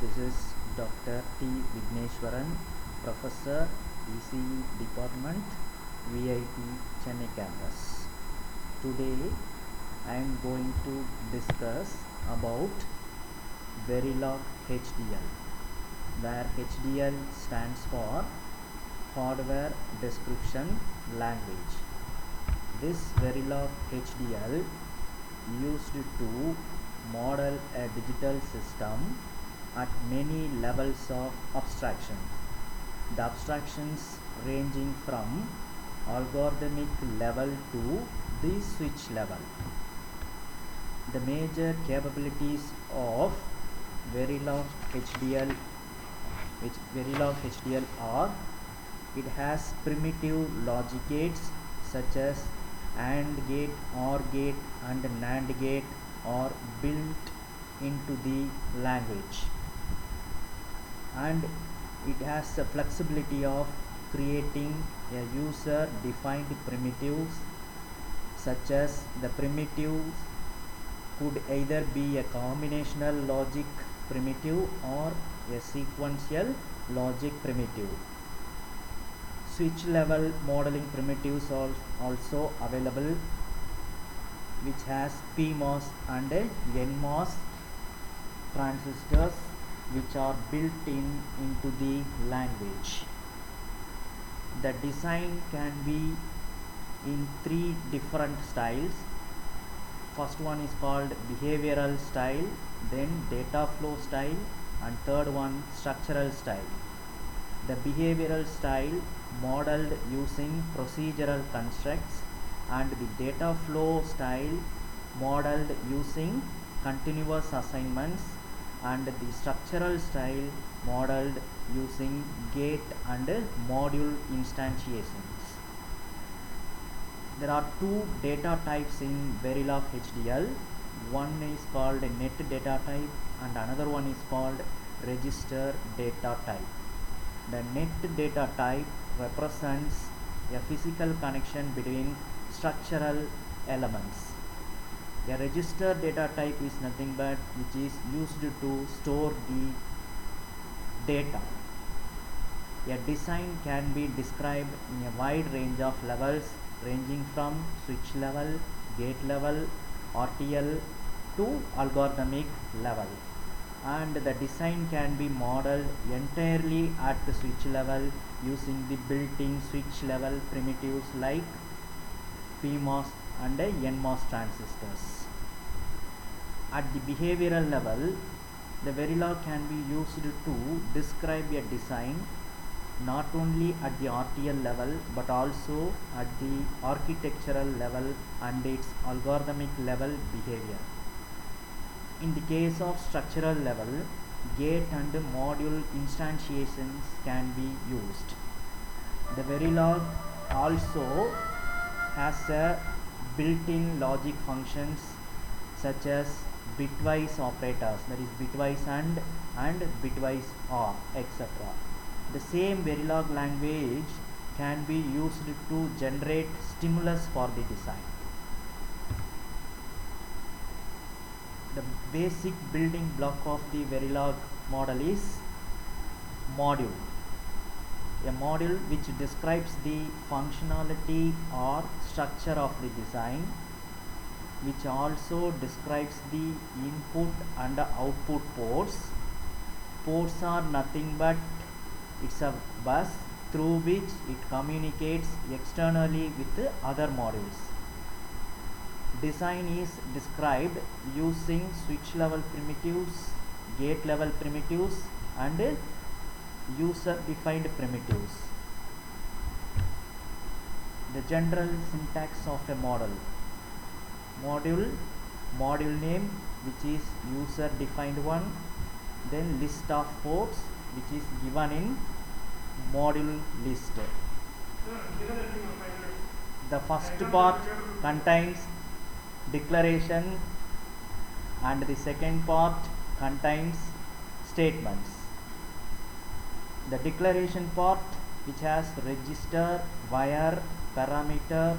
This is Dr. T Vigneswaran, Professor, ECE Department, VIP Chennai campus. Today I am going to discuss about Verilog HDL, where HDL stands for Hardware Description Language. This Verilog HDL used to model a digital system at many levels of abstraction. The abstractions ranging from algorithmic level to the switch level. The major capabilities of Verilog HDL are: it has primitive logic gates such as AND gate, OR gate and NAND gate are built into the language, and it has the flexibility of creating a user defined primitives, such as the primitives could either be a combinational logic primitive or a sequential logic primitive. Switch level modeling primitives are also available, which has PMOS and NMOS transistors, which are built into the language. The design can be in three different styles. First one is called behavioral style, then data flow style, and third one structural style. The behavioral style modeled using procedural constructs, and the data flow style modeled using continuous assignments, and the structural style modeled using gate and module instantiations. There are two data types in Verilog HDL. One is called net data type and another one is called register data type. The net data type represents a physical connection between structural elements. A register data type is nothing but which is used to store the data. A design can be described in a wide range of levels, ranging from switch level, gate level, RTL to algorithmic level, and the design can be modeled entirely at the switch level using the built-in switch level primitives like PMOS and NMOS transistors. At the behavioral level, the Verilog can be used to describe a design not only at the RTL level but also at the architectural level and its algorithmic level behavior. In the case of structural level, gate and module instantiations can be used. The Verilog also has a built-in logic functions such as bitwise operators, that is bitwise and bitwise OR, etc. The same Verilog language can be used to generate stimulus for the design. The basic building block of the Verilog model is module. A module which describes the functionality or structure of the design, which also describes the input and output ports. Ports are nothing but it's a bus through which it communicates externally with other modules. Design is described using switch level primitives, gate level primitives and user defined primitives. The general syntax of a model: module name, which is user defined one, then list of ports, which is given in module list. The first part contains declaration and the second part contains statements. The declaration part, which has register, wire, parameter,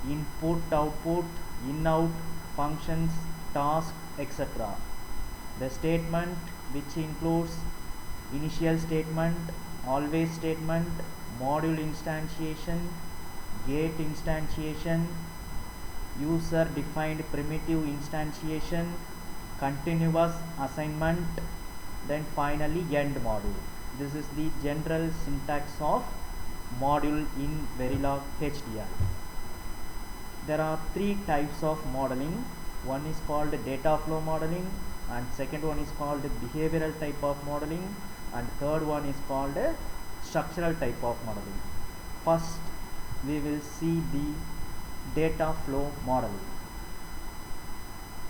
input, output, in-out, functions, task, etc. The statement which includes initial statement, always statement, module instantiation, gate instantiation, user defined primitive instantiation, continuous assignment, then finally end module. This is the general syntax of module in Verilog HDL. There are three types of modeling. One is called data flow modeling, and second one is called behavioral type of modeling, and third one is called structural type of modeling. First we will see the data flow modeling.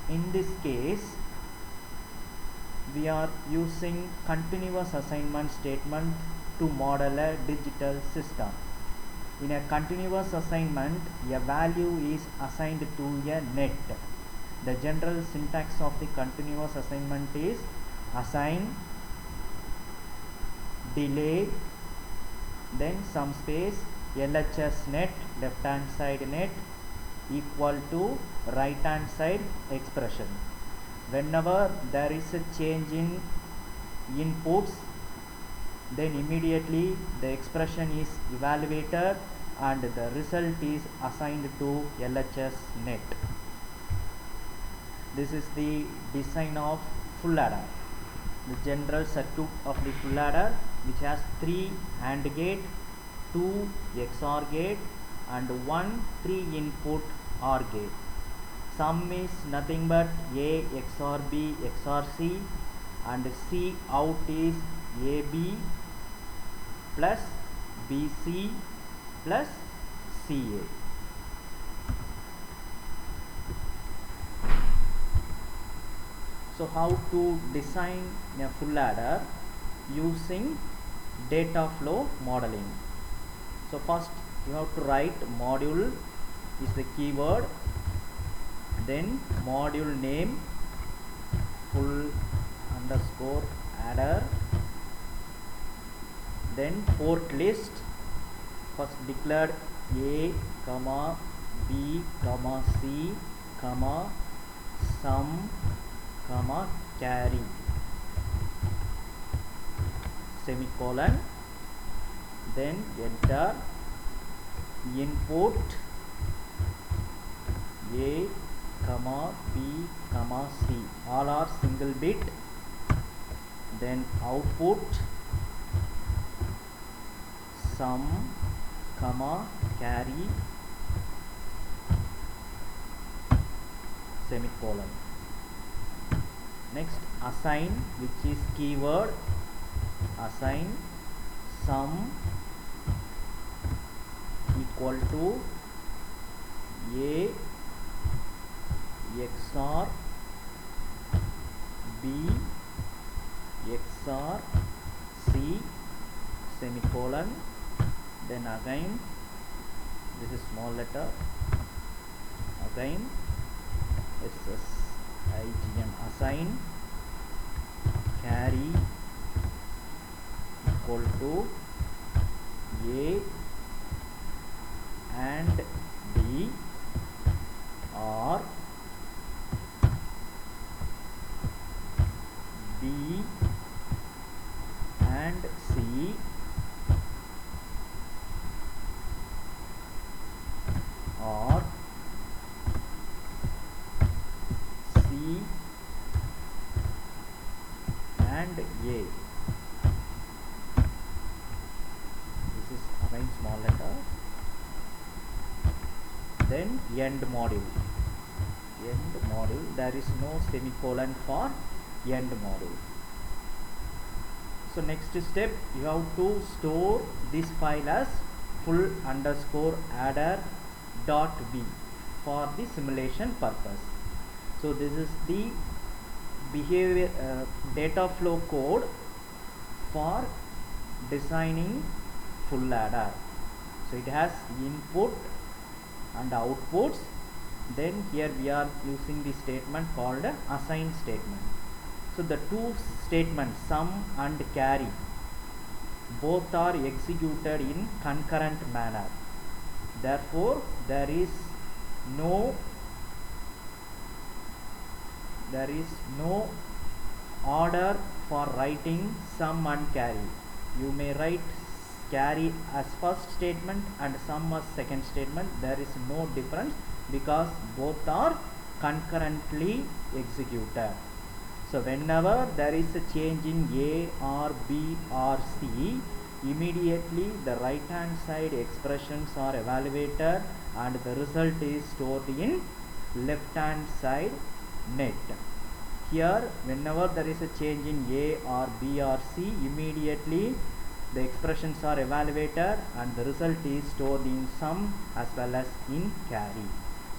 In this case we are using continuous assignment statement to model a digital system. In a continuous assignment, a value is assigned to a net. The general syntax of the continuous assignment is assign, delay, then some space, LHS net, left hand side net, equal to right hand side expression. Whenever there is a change in inputs, then immediately the expression is evaluated and the result is assigned to LHS net. This is the design of full adder. The general circuit of the full adder, which has 3 AND gate, 2 XOR gate and 1 3 input OR gate. Sum is nothing but A XOR B XOR C, and C out is AB plus BC plus CA. So how to design a full adder using data flow modeling? So first you have to write module is the keyword, then module name full underscore adder, then port list, first declared A, comma B, comma C, comma sum, comma carry, semicolon, then enter, input A, comma B, comma C, all are single bit, then output sum, comma carry, semicolon. Next assign, which is keyword, assign sum equal to A XOR B XOR C, semicolon, then again this is small letter, again SSIGN, assign carry equal to A and B or B and C or C and A. This is again small letter. Then end module. End module. There is no semicolon for end module. So next step, you have to store this file as full underscore adder dot b for the simulation purpose. So this is the behavior data flow code for designing full adder. So it has input and outputs. Then here we are using the statement called assign statement. So the two statements, sum and carry, both are executed in concurrent manner. Therefore there is no order for writing sum and carry. You may write carry as first statement and sum as second statement. There is no difference because both are concurrently executed. So whenever there is a change in A or B or C, immediately the right hand side expressions are evaluated and the result is stored in left hand side net. Here whenever there is a change in A or B or C, immediately the expressions are evaluated and the result is stored in sum as well as in carry.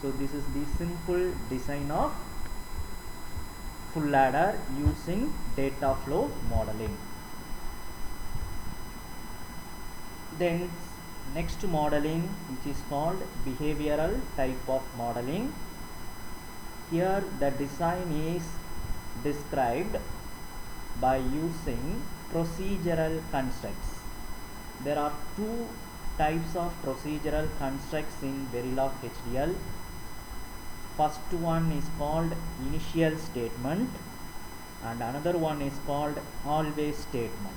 So this is the simple design of full adder using data flow modeling. Then next modeling, which is called behavioral type of modeling. Here the design is described by using procedural constructs. There are two types of procedural constructs in Verilog HDL. First one is called initial statement and another one is called always statement.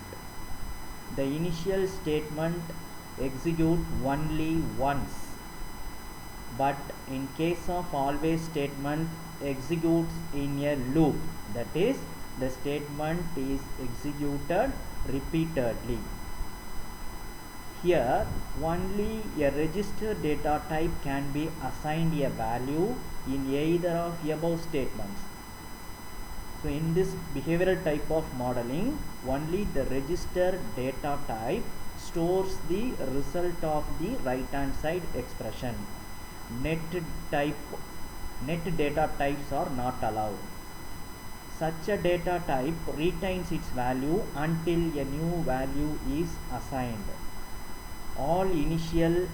The initial statement executes only once, but in case of always statement executes in a loop, that is the statement is executed repeatedly. Here only a register data type can be assigned a value in either of above statements. So in this behavioral type of modeling, only the register data type stores the result of the right hand side expression. Net data types are not allowed. Such a data type retains its value until a new value is assigned. All initial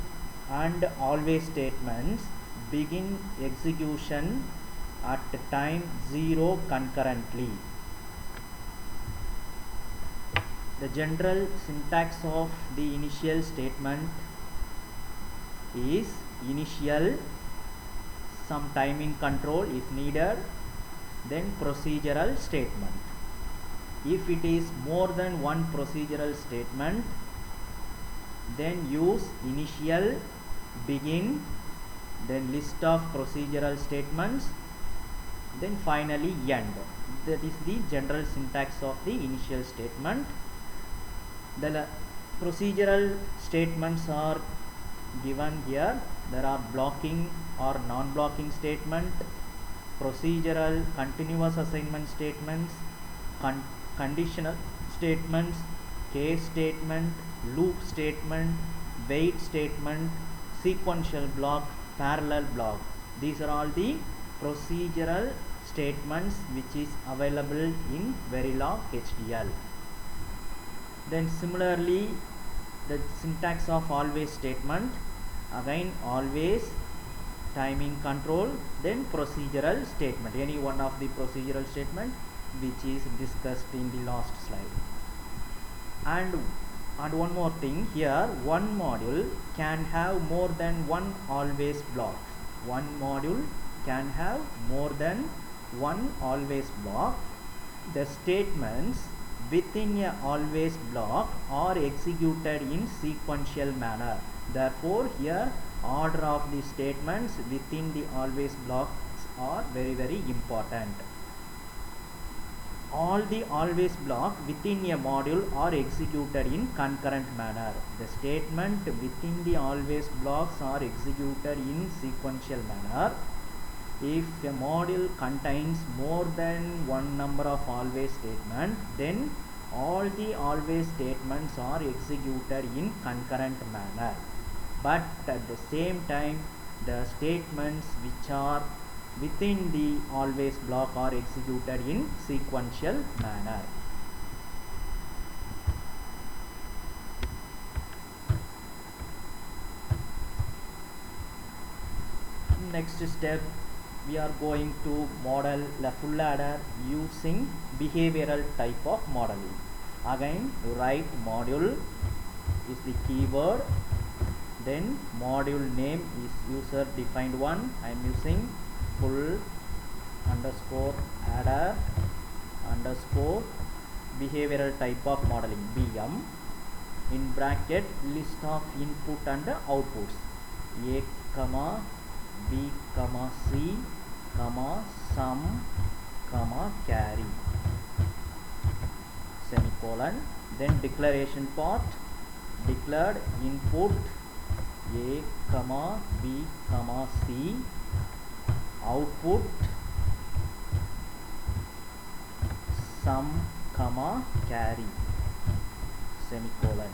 and always statements begin execution at time 0 concurrently. The general syntax of the initial statement is initial, some timing control if needed, then procedural statement. If it is more than one procedural statement, then use initial, begin, then list of procedural statements, then finally end. That is the general syntax of the initial statement. The procedural statements are given here. There are blocking or non-blocking statement, procedural continuous assignment statements, conditional statements, case statement, loop statement, wait statement, sequential block, parallel block. These are all the procedural statements which is available in Verilog HDL. Then similarly, the syntax of always statement, again always, timing control, then procedural statement, any one of the procedural statement which is discussed in the last slide. And one more thing, here one module can have more than one always block. One module can have more than one always block. The statements within a always block are executed in sequential manner. Therefore here order of the statements within the always blocks are very important. All the always block within a module are executed in concurrent manner. The statement within the always blocks are executed in sequential manner. If a module contains more than one number of always statements, then all the always statements are executed in concurrent manner. But at the same time, the statements which are within the always block are executed in sequential manner. Next step, we are going to model the full adder using behavioral type of modeling. Again, write module is the keyword, then module name is user defined one. I am using full underscore adder underscore behavioral type of modeling BM in bracket list of input and outputs A comma B comma C comma sum comma carry semicolon. Then declaration part, declared input A comma B comma C, output sum comma carry semicolon.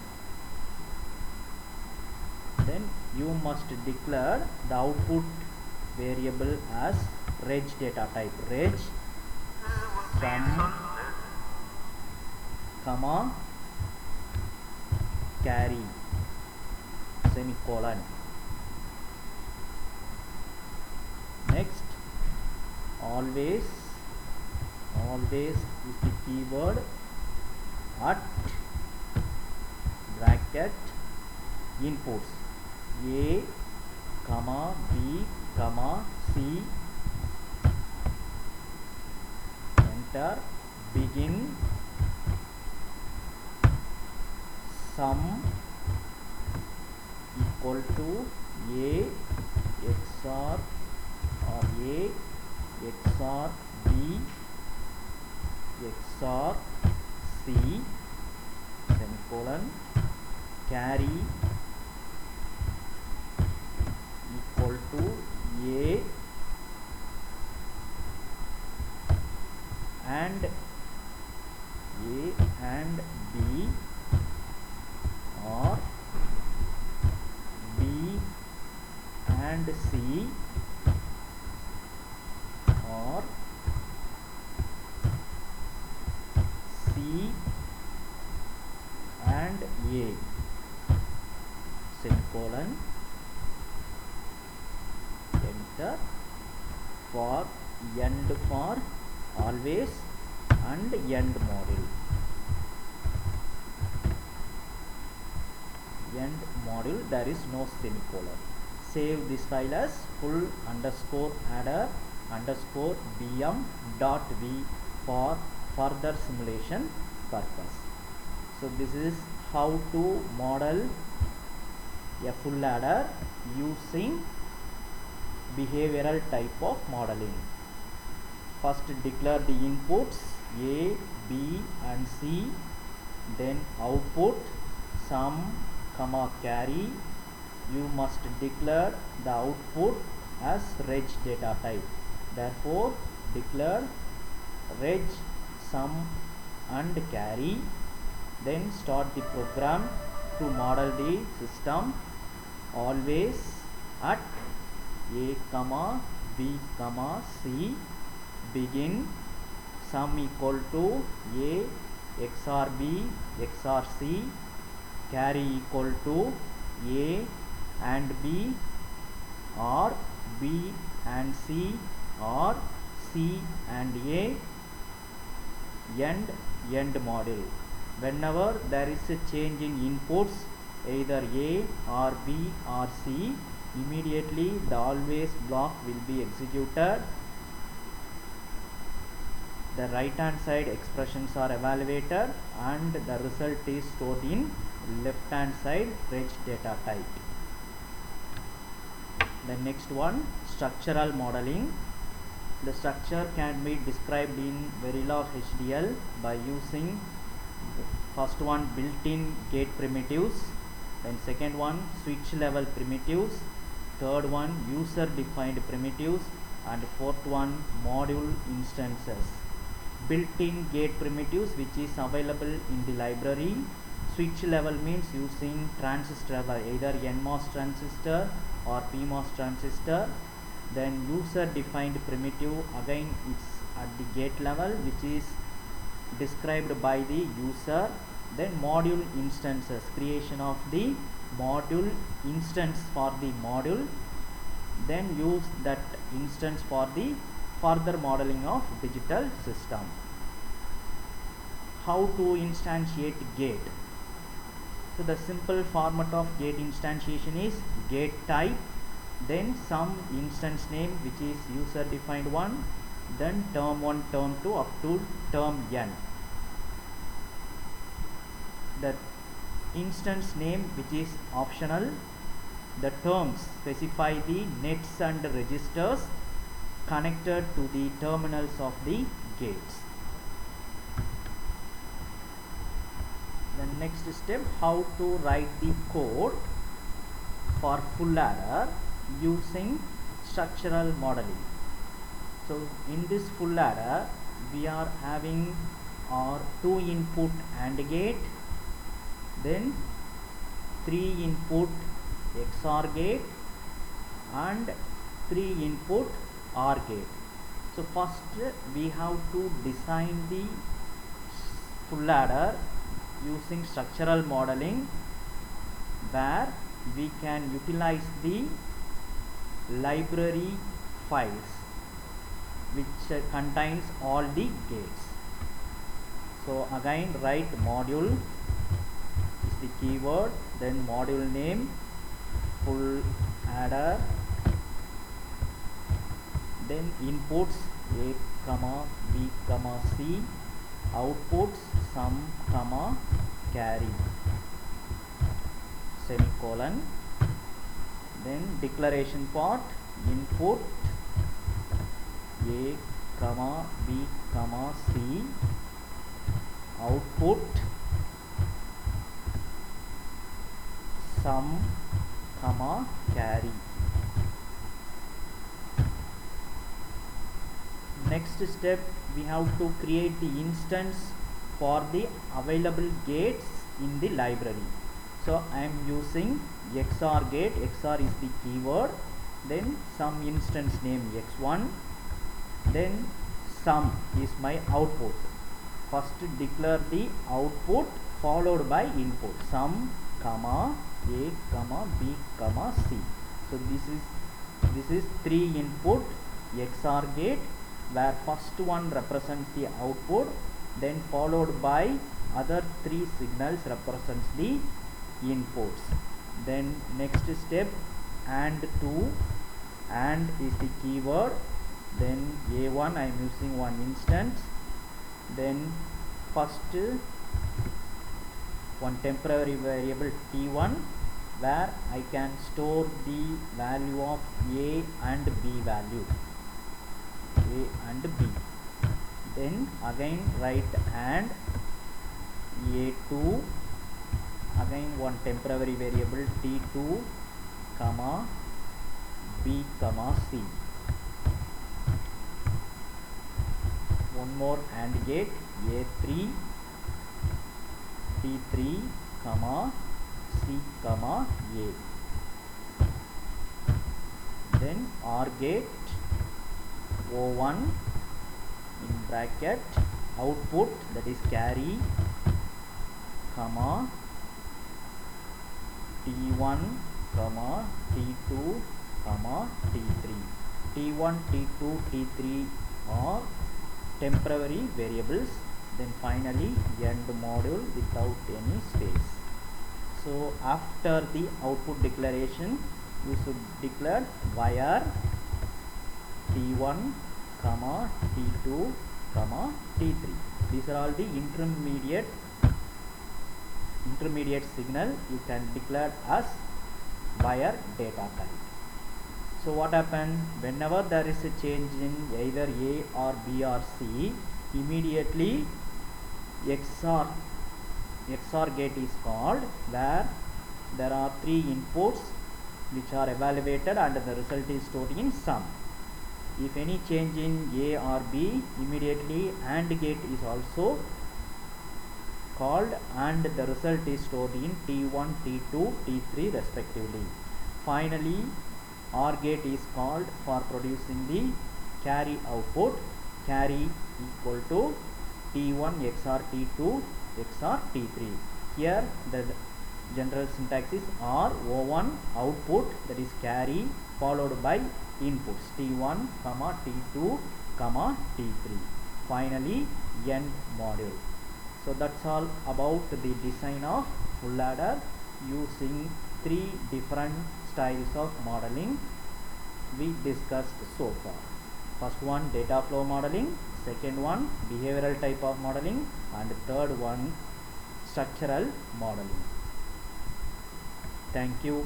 Then you must declare the output variable as reg data type, reg sum comma carry semicolon. Next, always is the keyword at bracket inputs A comma B comma C, enter, begin sum equal to A XOR or A XOR B XOR C semicolon, carry equal to A and B or B and C or C and A semicolon, enter, for end for always and end module. End module there is no semicolon. Save this file as full underscore adder underscore bm dot v for further simulation purpose. So this is how to model a full adder using behavioral type of modeling. First declare the inputs A, B and C, then output sum comma carry. You must declare the output as reg data type. Therefore declare reg sum and carry. Then start the program to model the system. Always at A comma B comma C, begin sum equal to A XOR B XOR C, carry equal to A and B or B and C or C and A, end module. Whenever there is a change in inputs either A or B or C, immediately the always block will be executed. The right hand side expressions are evaluated and the result is stored in left hand side reg data type. The next one, structural modeling. The structure can be described in Verilog HDL by using first one built-in gate primitives, then second one switch level primitives, third one user defined primitives, and fourth one module instances. Built-in gate primitives which is available in the library. Switch level means using transistor level, either NMOS transistor or PMOS transistor. Then user defined primitive, again it's at the gate level which is described by the user. Then module instances, creation of the module instance for the module, then use that instance for the further modeling of digital system. How to instantiate gate? So the simple format of gate instantiation is gate type, then some instance name which is user defined one, then term 1, term 2 up to term n. The instance name, which is optional. The terms specify the nets and registers connected to the terminals of the gates. The next step, how to write the code for full adder using structural modeling. So in this full adder we are having our 2 input AND gate, then 3 input XOR gate and 3 input OR gate. So first we have to design the full adder using structural modeling, where we can utilize the library files which contains all the gates. So again write module is the keyword, then module name, full adder, then inputs A, B, C, outputs sum, carry, semicolon, then declaration part, input A, B, C, output sum, carry. Next step, we have to create the instance for the available gates in the library. So I am using XOR gate. XOR is the keyword, then some instance name x1, then sum is my output. First declare the output followed by input sum, A, B, C. So this is 3 input XOR gate, where first one represents the output, then followed by other 3 signals represents the inputs. Then next step, AND2, AND is the keyword, then A1 I am using one instance, then first one temporary variable T1, where I can store the value of A and B value, A and B. Then again write AND A2, again one temporary variable T2, B, C. One more AND gate, A3, T3, C, A. Then OR gate, O1 in bracket, output, that is carry, T1, T2, T3. T1, T2, T3 are temporary variables. Then finally end module without any space. So after the output declaration, you should declare wire T1, T2, T3. These are all the intermediate signal you can declare as wire data type. So what happens whenever there is a change in either A or B or C, immediately XOR gate is called, where there are 3 inputs which are evaluated and the result is stored in sum. If any change in A or B, immediately AND gate is also called and the result is stored in T1, T2, T3 respectively. Finally OR gate is called for producing the carry output, carry equal to T1 XOR T2 XOR T3. Here the general syntax is OR O1 output, that is carry, followed by inputs T1, T2, T3. Finally end module. So that's all about the design of full adder using 3 different styles of modeling we discussed so far. First one data flow modeling, second one behavioral type of modeling, and third one structural modeling. Thank you.